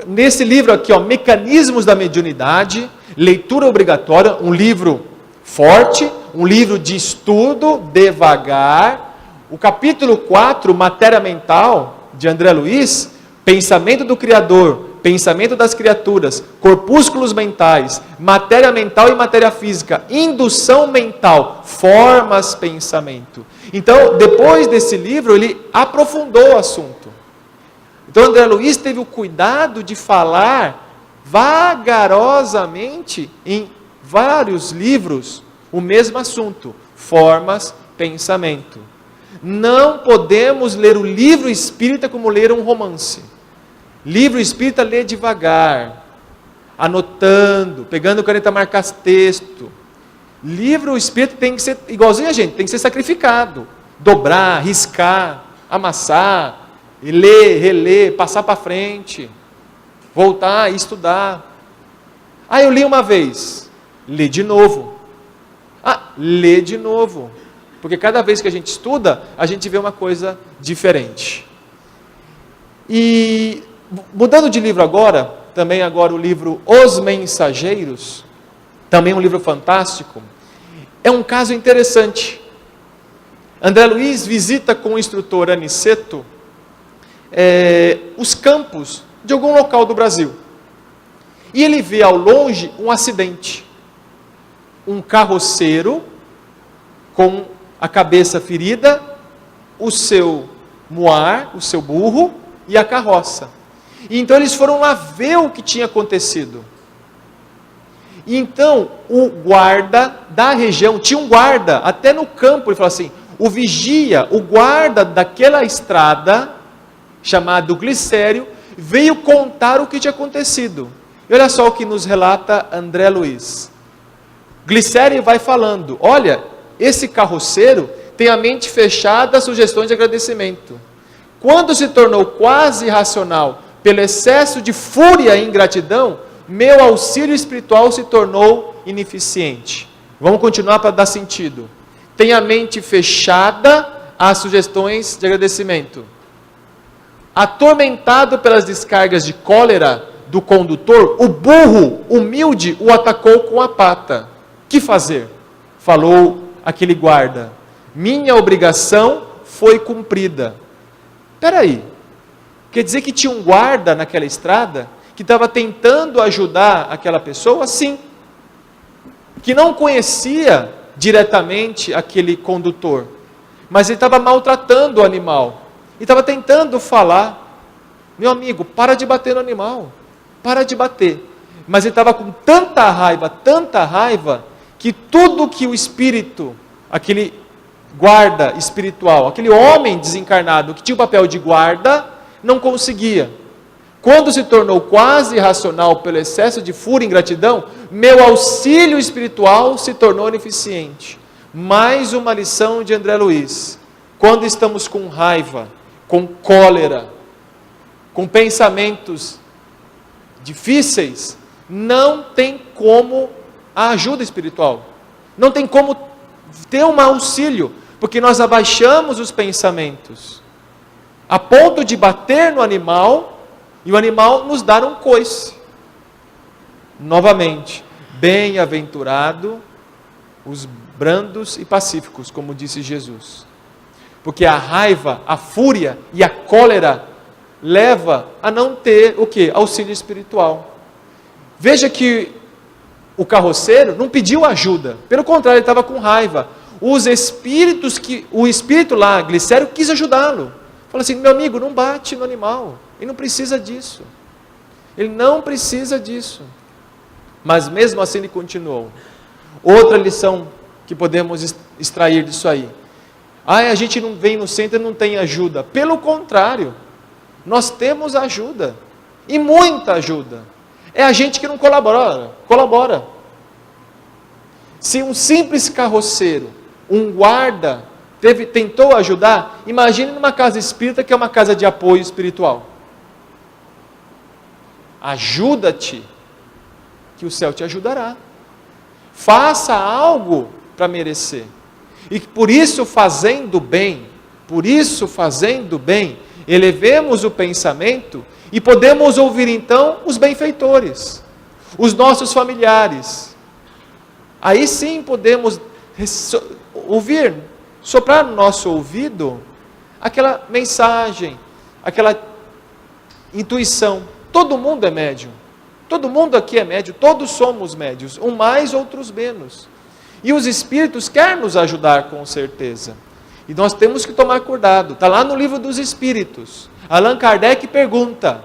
Speaker 1: Nesse livro aqui, ó, Mecanismos da Mediunidade, leitura obrigatória, um livro forte, um livro de estudo, devagar. O capítulo 4, Matéria Mental, de André Luiz, Pensamento do Criador, Pensamento das Criaturas, Corpúsculos Mentais, Matéria Mental e Matéria Física, Indução Mental, Formas Pensamento. Então, depois desse livro, ele aprofundou o assunto. Então, André Luiz teve o cuidado de falar vagarosamente em vários livros o mesmo assunto, formas, pensamento. Não podemos ler o livro espírita como ler um romance. Livro espírita lê devagar, anotando, pegando caneta marcar texto. Livro espírita tem que ser igualzinho a gente, tem que ser sacrificado. Dobrar, riscar, amassar, e ler, reler, passar para frente, voltar e estudar. Eu li uma vez, lê de novo. Lê de novo. Porque cada vez que a gente estuda, a gente vê uma coisa diferente. E mudando de livro agora, também agora o livro Os Mensageiros, também um livro fantástico, é um caso interessante. André Luiz visita com o instrutor Aniceto os campos de algum local do Brasil. E ele vê ao longe um acidente. Um carroceiro com a cabeça ferida, o seu muar, o seu burro e a carroça. E então eles foram lá ver o que tinha acontecido. E então o guarda da região, tinha um guarda até no campo, ele falou assim, o vigia, o guarda daquela estrada, chamado Glicério, veio contar o que tinha acontecido. E olha só o que nos relata André Luiz. Glicério vai falando, olha, esse carroceiro tem a mente fechada a sugestões de agradecimento. Quando se tornou quase irracional pelo excesso de fúria e ingratidão, meu auxílio espiritual se tornou ineficiente. Vamos continuar para dar sentido. Tem a mente fechada às sugestões de agradecimento. Atormentado pelas descargas de cólera do condutor, o burro humilde o atacou com a pata. Que fazer? Falou aquele guarda. Minha obrigação foi cumprida. Espera aí. Quer dizer que tinha um guarda naquela estrada que estava tentando ajudar aquela pessoa? Sim. Que não conhecia diretamente aquele condutor, mas ele estava maltratando o animal. E estava tentando falar, meu amigo, para de bater no animal. Para de bater. Mas ele estava com tanta raiva, que tudo que o espírito, aquele guarda espiritual, aquele homem desencarnado que tinha o papel de guarda, não conseguia. Quando se tornou quase irracional pelo excesso de fúria e ingratidão, meu auxílio espiritual se tornou ineficiente. Mais uma lição de André Luiz. Quando estamos com raiva, com cólera, com pensamentos difíceis, não tem como a ajuda espiritual. Não tem como ter um auxílio, porque nós abaixamos os pensamentos, a ponto de bater no animal, e o animal nos dar um coice. Novamente, bem-aventurado os brandos e pacíficos, como disse Jesus. Porque a raiva, a fúria e a cólera leva a não ter o quê? Auxílio espiritual. Veja que o carroceiro não pediu ajuda, pelo contrário, ele estava com raiva. O espírito lá, Glicério, quis ajudá-lo. Falou assim, meu amigo, não bate no animal, ele não precisa disso. Ele não precisa disso. Mas mesmo assim ele continuou. Outra lição que podemos extrair disso aí. A gente não vem no centro e não tem ajuda. Pelo contrário, nós temos ajuda. E muita ajuda. É a gente que não colabora. Se um simples carroceiro, um guarda, tentou ajudar, imagine numa casa espírita que é uma casa de apoio espiritual. Ajuda-te, que o céu te ajudará. Faça algo para merecer. E por isso fazendo bem, elevemos o pensamento e podemos ouvir então os benfeitores, os nossos familiares. Aí sim podemos ouvir, soprar no nosso ouvido aquela mensagem, aquela intuição. Todo mundo é médium. Todo mundo aqui é médium, todos somos médios, um mais, outros menos. E os espíritos querem nos ajudar com certeza. E nós temos que tomar cuidado. Está lá no livro dos Espíritos. Allan Kardec pergunta: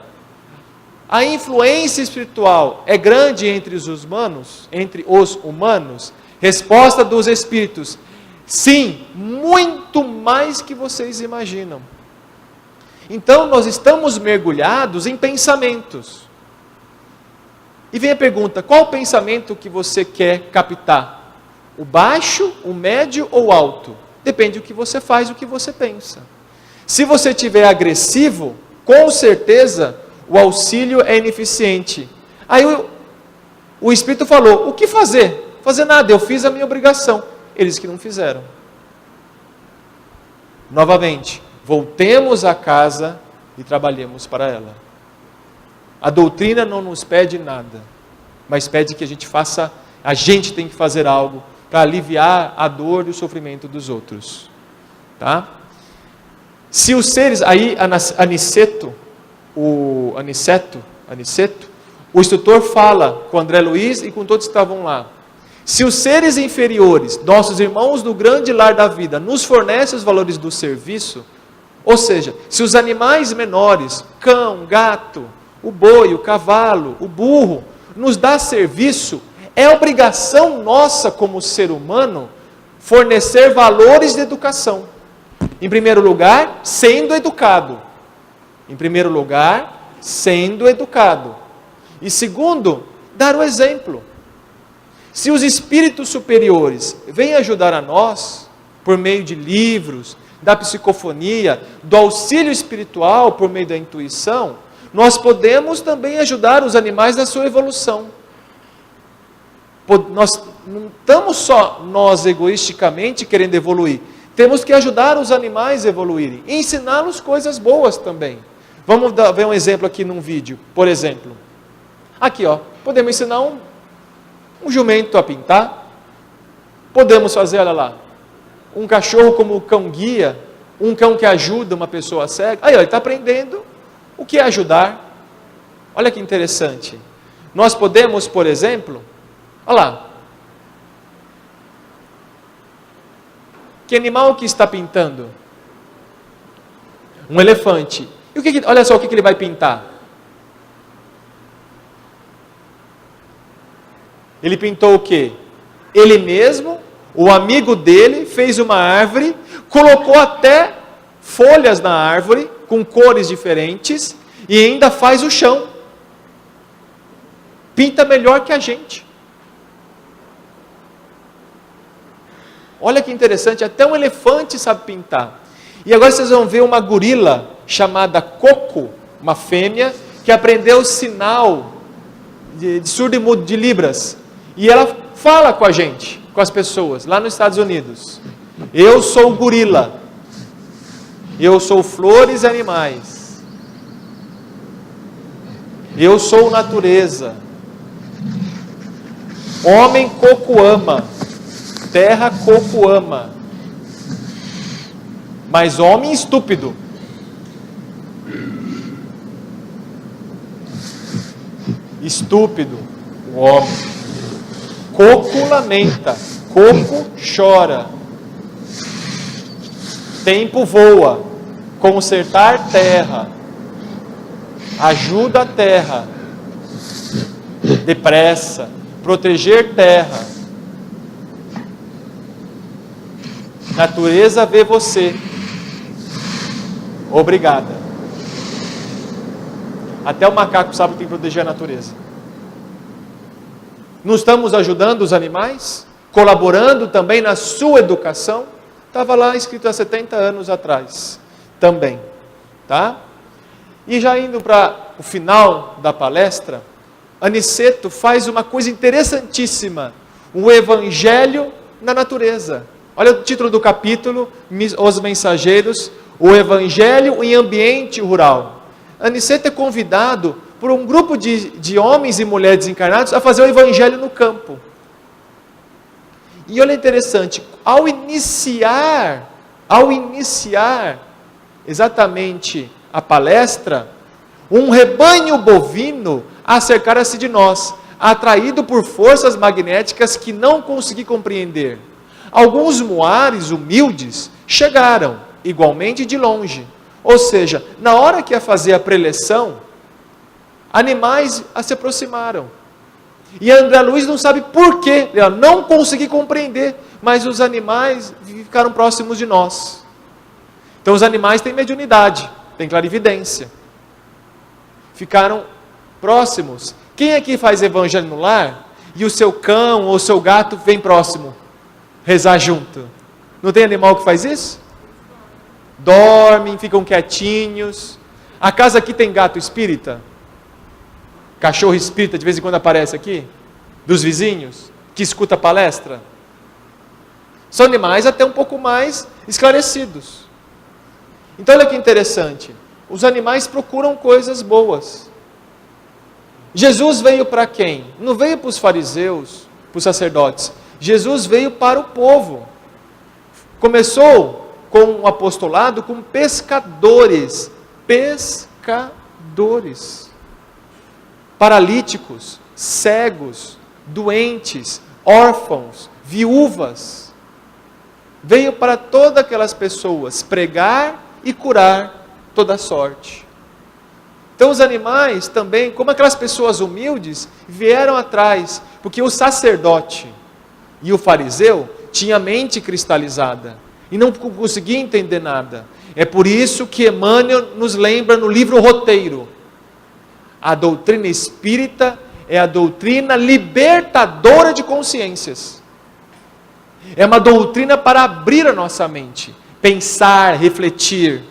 Speaker 1: a influência espiritual é grande entre os humanos? Resposta dos Espíritos: sim, muito mais que vocês imaginam. Então nós estamos mergulhados em pensamentos. E vem a pergunta: qual o pensamento que você quer captar? O baixo, o médio ou o alto? Depende do que você faz, do que você pensa. Se você estiver agressivo, com certeza o auxílio é ineficiente. Aí o Espírito falou: o que fazer? Fazer nada, eu fiz a minha obrigação. Eles que não fizeram. Novamente, voltemos à casa e trabalhemos para ela. A doutrina não nos pede nada, mas pede que a gente tem que fazer algo para aliviar a dor e o sofrimento dos outros. Tá? Se os seres, aí Aniceto, o instrutor fala com André Luiz e com todos que estavam lá. Se os seres inferiores, nossos irmãos do grande lar da vida, nos fornecem os valores do serviço, ou seja, se os animais menores, cão, gato, o boi, o cavalo, o burro, nos dá serviço, é obrigação nossa como ser humano fornecer valores de educação. Em primeiro lugar, sendo educado. E segundo, dar o exemplo. Se os espíritos superiores vêm ajudar a nós, por meio de livros, da psicofonia, do auxílio espiritual, por meio da intuição, nós podemos também ajudar os animais na sua evolução. Nós não estamos só nós egoisticamente querendo evoluir, temos que ajudar os animais a evoluírem, e ensiná-los coisas boas também. Vamos ver um exemplo aqui num vídeo, por exemplo. Aqui, ó, podemos ensinar um jumento a pintar, podemos fazer, olha lá, um cachorro como cão guia, um cão que ajuda uma pessoa cega. Aí, ó, ele está aprendendo o que é ajudar. Olha que interessante. Nós podemos, por exemplo, olha lá, que animal que está pintando? Um elefante. E olha só o que ele vai pintar. Ele pintou o quê? Ele mesmo, o amigo dele, fez uma árvore, colocou até folhas na árvore, com cores diferentes, e ainda faz o chão. Pinta melhor que a gente. Olha que interessante, até um elefante sabe pintar. E agora vocês vão ver uma gorila chamada Coco, uma fêmea, que aprendeu o sinal de surdo e mudo de Libras. E ela fala com a gente, com as pessoas, lá nos Estados Unidos. Eu sou o gorila. Eu sou flores e animais. Eu sou natureza. Homem Coco ama. Terra Coco ama. Mas homem estúpido. Estúpido, o homem. Coco lamenta. Coco chora. Tempo voa. Consertar terra. Ajuda a terra. Depressa. Proteger terra. Natureza vê você. Obrigada. Até o macaco sabe que tem que proteger a natureza. Não estamos ajudando os animais? Colaborando também na sua educação? Estava lá escrito há 70 anos atrás. Também. Tá? E já indo para o final da palestra, Aniceto faz uma coisa interessantíssima. O Evangelho na natureza. Olha o título do capítulo, Os Mensageiros, o Evangelho em ambiente rural. Aniceto é convidado por um grupo de homens e mulheres encarnados a fazer o Evangelho no campo. E olha interessante, ao iniciar exatamente a palestra, um rebanho bovino acercara-se de nós, atraído por forças magnéticas que não consegui compreender. Alguns muares humildes chegaram, igualmente de longe. Ou seja, na hora que ia fazer a preleção, animais se aproximaram. E André Luiz não sabe por quê, não consegui compreender, mas os animais ficaram próximos de nós. Então os animais têm mediunidade, têm clarividência. Ficaram próximos. Quem aqui faz evangelho no lar e o seu cão ou o seu gato vem próximo? Rezar junto. Não tem animal que faz isso? Dormem, ficam quietinhos. A casa aqui tem gato espírita? Cachorro espírita de vez em quando aparece aqui? Dos vizinhos? Que escuta a palestra? São animais até um pouco mais esclarecidos. Então olha que interessante. Os animais procuram coisas boas. Jesus veio para quem? Não veio para os fariseus, para os sacerdotes. Jesus veio para o povo. Começou com um apostolado com pescadores. Pescadores. Paralíticos, cegos, doentes, órfãos, viúvas. Veio para todas aquelas pessoas pregar e curar toda sorte. Então os animais também, como aquelas pessoas humildes, vieram atrás, porque o sacerdote e o fariseu tinha a mente cristalizada e não conseguia entender nada. É por isso que Emmanuel nos lembra no livro Roteiro: a doutrina espírita é a doutrina libertadora de consciências. É uma doutrina para abrir a nossa mente, pensar, refletir.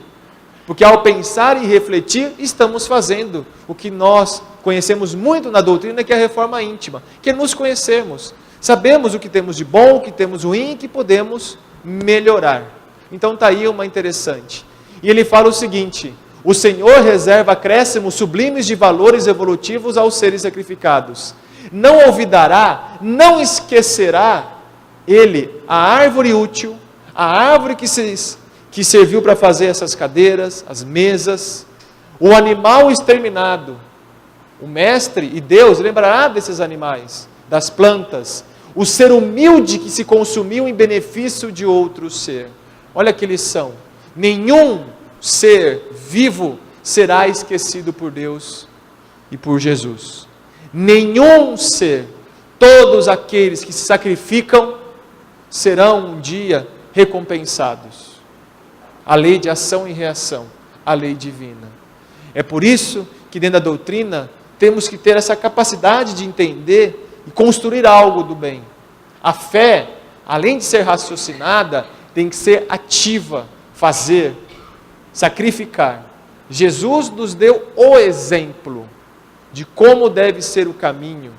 Speaker 1: Porque ao pensar e refletir, estamos fazendo o que nós conhecemos muito na doutrina, que é a reforma íntima, que é nos conhecermos. Sabemos o que temos de bom, o que temos ruim e que podemos melhorar. Então está aí uma interessante. E ele fala o seguinte: o Senhor reserva acréscimos sublimes de valores evolutivos aos seres sacrificados. Não olvidará, não esquecerá Ele a árvore útil, a árvore que serviu para fazer essas cadeiras, as mesas, o animal exterminado. O Mestre e Deus lembrará desses animais, das plantas, o ser humilde que se consumiu em benefício de outro ser. Olha que lição: nenhum ser vivo será esquecido por Deus e por Jesus. Nenhum ser, todos aqueles que se sacrificam serão um dia recompensados. A lei de ação e reação, a lei divina. É por isso que dentro da doutrina temos que ter essa capacidade de entender e construir algo do bem. A fé, além de ser raciocinada, tem que ser ativa, fazer, sacrificar. Jesus nos deu o exemplo de como deve ser o caminho,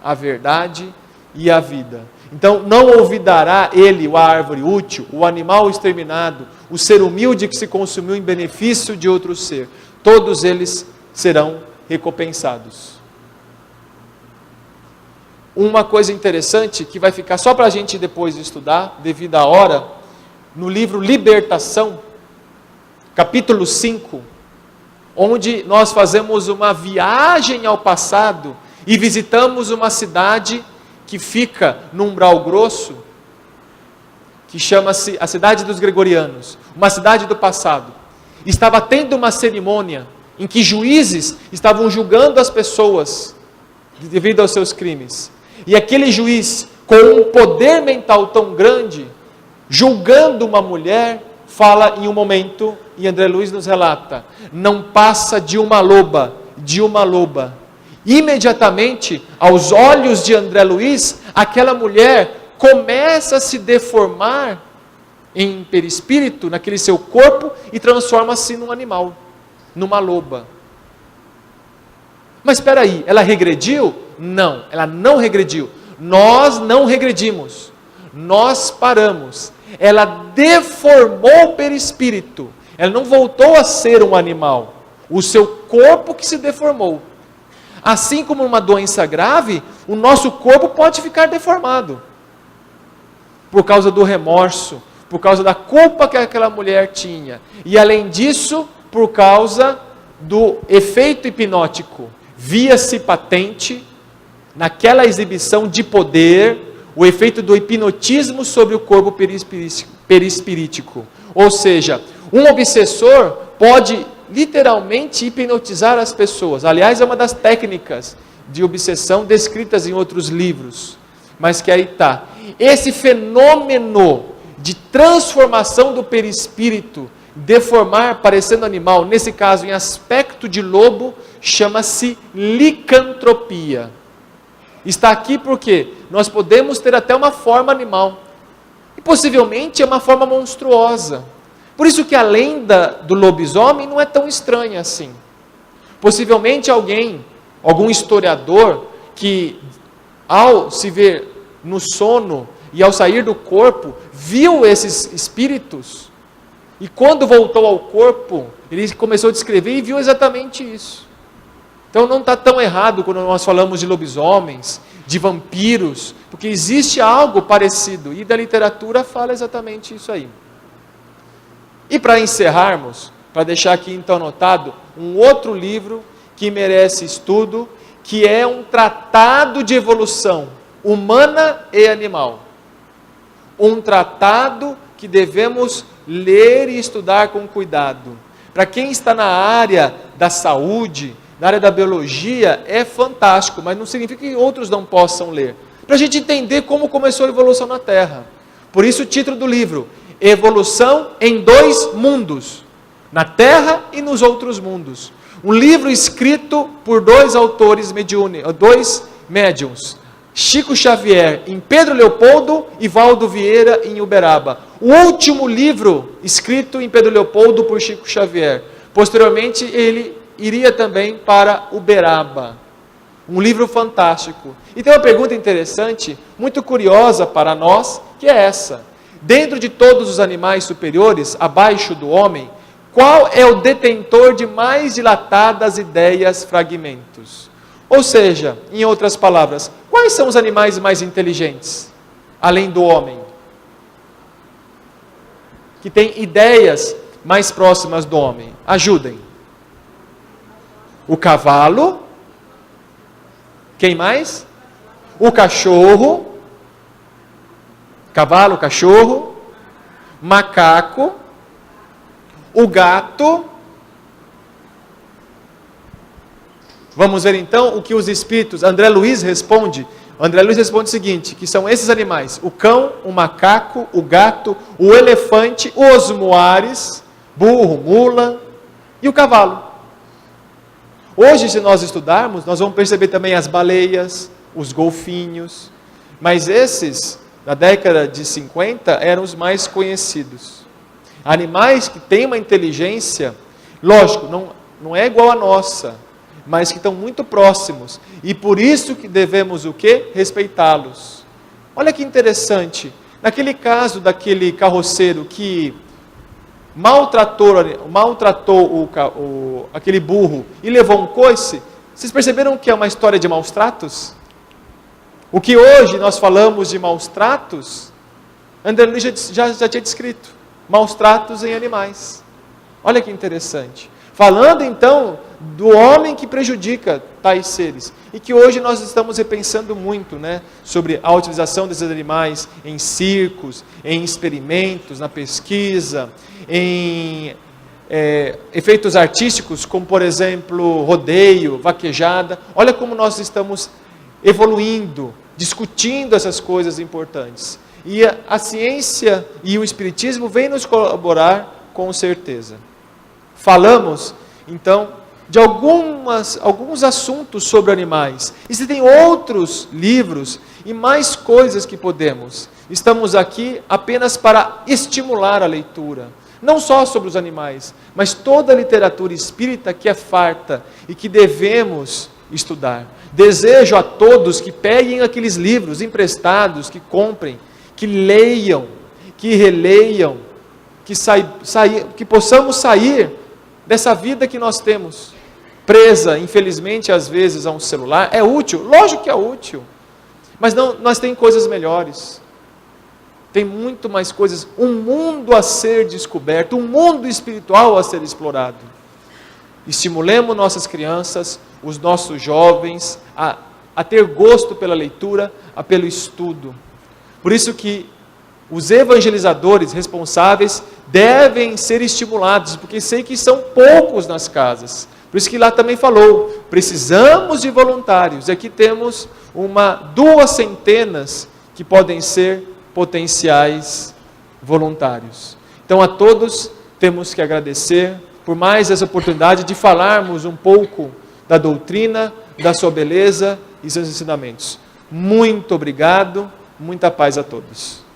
Speaker 1: a verdade e a vida. Então, não olvidará ele a árvore útil, o animal exterminado, o ser humilde que se consumiu em benefício de outro ser. Todos eles serão recompensados. Uma coisa interessante que vai ficar só para a gente depois estudar, devido à hora, no livro Libertação, capítulo 5, onde nós fazemos uma viagem ao passado e visitamos uma cidade que fica no Umbral Grosso, que chama-se a cidade dos Gregorianos, uma cidade do passado. Estava tendo uma cerimônia em que juízes estavam julgando as pessoas devido aos seus crimes. E aquele juiz, com um poder mental tão grande, julgando uma mulher, fala em um momento, e André Luiz nos relata, não passa de uma loba, de uma loba. Imediatamente, aos olhos de André Luiz, aquela mulher começa a se deformar em perispírito, naquele seu corpo, e transforma-se num animal, numa loba. Mas espera aí, ela regrediu? Não, ela não regrediu. Nós não regredimos. Nós paramos. Ela deformou o perispírito. Ela não voltou a ser um animal. O seu corpo que se deformou. Assim como numa doença grave, o nosso corpo pode ficar deformado. Por causa do remorso, por causa da culpa que aquela mulher tinha. E além disso, por causa do efeito hipnótico. Via-se patente, naquela exibição de poder, o efeito do hipnotismo sobre o corpo perispirítico. Ou seja, um obsessor pode literalmente hipnotizar as pessoas. Aliás, é uma das técnicas de obsessão descritas em outros livros. Mas que aí está. Esse fenômeno de transformação do perispírito, deformar parecendo animal, nesse caso em aspecto de lobo, chama-se licantropia. Está aqui porque nós podemos ter até uma forma animal. E possivelmente é uma forma monstruosa. Por isso que a lenda do lobisomem não é tão estranha assim. Possivelmente algum historiador que ao se ver no sono e ao sair do corpo, viu esses espíritos. E quando voltou ao corpo, ele começou a descrever e viu exatamente isso. Então não está tão errado quando nós falamos de lobisomens, de vampiros, porque existe algo parecido, e da literatura fala exatamente isso aí. E para encerrarmos, para deixar aqui então anotado, um outro livro que merece estudo, que é um tratado de evolução humana e animal. Um tratado que devemos ler e estudar com cuidado. Para quem está na área da saúde, na área da biologia, é fantástico, mas não significa que outros não possam ler. Para a gente entender como começou a evolução na Terra. Por isso o título do livro, Evolução em 2 mundos, na Terra e nos outros mundos. Um livro escrito por dois autores dois médiuns, Chico Xavier em Pedro Leopoldo e Valdo Vieira em Uberaba. O último livro escrito em Pedro Leopoldo por Chico Xavier. Posteriormente ele iria também para Uberaba. Um livro fantástico. E tem uma pergunta interessante, muito curiosa para nós, que é essa. Dentro de todos os animais superiores, abaixo do homem, qual é o detentor de mais dilatadas ideias fragmentos? Ou seja, em outras palavras, quais são os animais mais inteligentes, além do homem? Que têm ideias mais próximas do homem. Ajudem. O cavalo. Quem mais? O cachorro. Cavalo, cachorro. Macaco. O gato. Vamos ver então o que os espíritos, André Luiz responde. André Luiz responde o seguinte, que são esses animais: o cão, o macaco, o gato, o elefante, os moares, burro, mula e o cavalo. Hoje, se nós estudarmos, nós vamos perceber também as baleias, os golfinhos, mas esses, na década de 50, eram os mais conhecidos. Animais que têm uma inteligência, lógico, não é igual à nossa, mas que estão muito próximos, e por isso que devemos o quê? Respeitá-los. Olha que interessante, naquele caso daquele carroceiro que maltratou aquele burro e levou um coice, vocês perceberam que é uma história de maus tratos? O que hoje nós falamos de maus tratos, André Luiz já tinha descrito, maus tratos em animais. Olha que interessante. Falando então do homem que prejudica tais seres. E que hoje nós estamos repensando muito, né, sobre a utilização desses animais em circos, em experimentos, na pesquisa, em efeitos artísticos, como por exemplo rodeio, vaquejada. Olha como nós estamos evoluindo, discutindo essas coisas importantes. E a ciência e o espiritismo vêm nos colaborar com certeza. Falamos, então, de alguns assuntos sobre animais. Existem outros livros e mais coisas que podemos. Estamos aqui apenas para estimular a leitura. Não só sobre os animais, mas toda a literatura espírita que é farta e que devemos estudar. Desejo a todos que peguem aqueles livros emprestados, que comprem, que leiam, que releiam, que possamos sair dessa vida que nós temos, presa, infelizmente, às vezes, a um celular. É útil? Lógico que é útil. Mas nós temos coisas melhores. Tem muito mais coisas. Um mundo a ser descoberto, um mundo espiritual a ser explorado. Estimulemos nossas crianças, os nossos jovens, a ter gosto pela leitura, pelo estudo. Por isso que os evangelizadores responsáveis devem ser estimulados, porque sei que são poucos nas casas. Por isso que lá também falou, precisamos de voluntários. E aqui temos 2 centenas que podem ser potenciais voluntários. Então a todos temos que agradecer por mais essa oportunidade de falarmos um pouco da doutrina, da sua beleza e seus ensinamentos. Muito obrigado, muita paz a todos.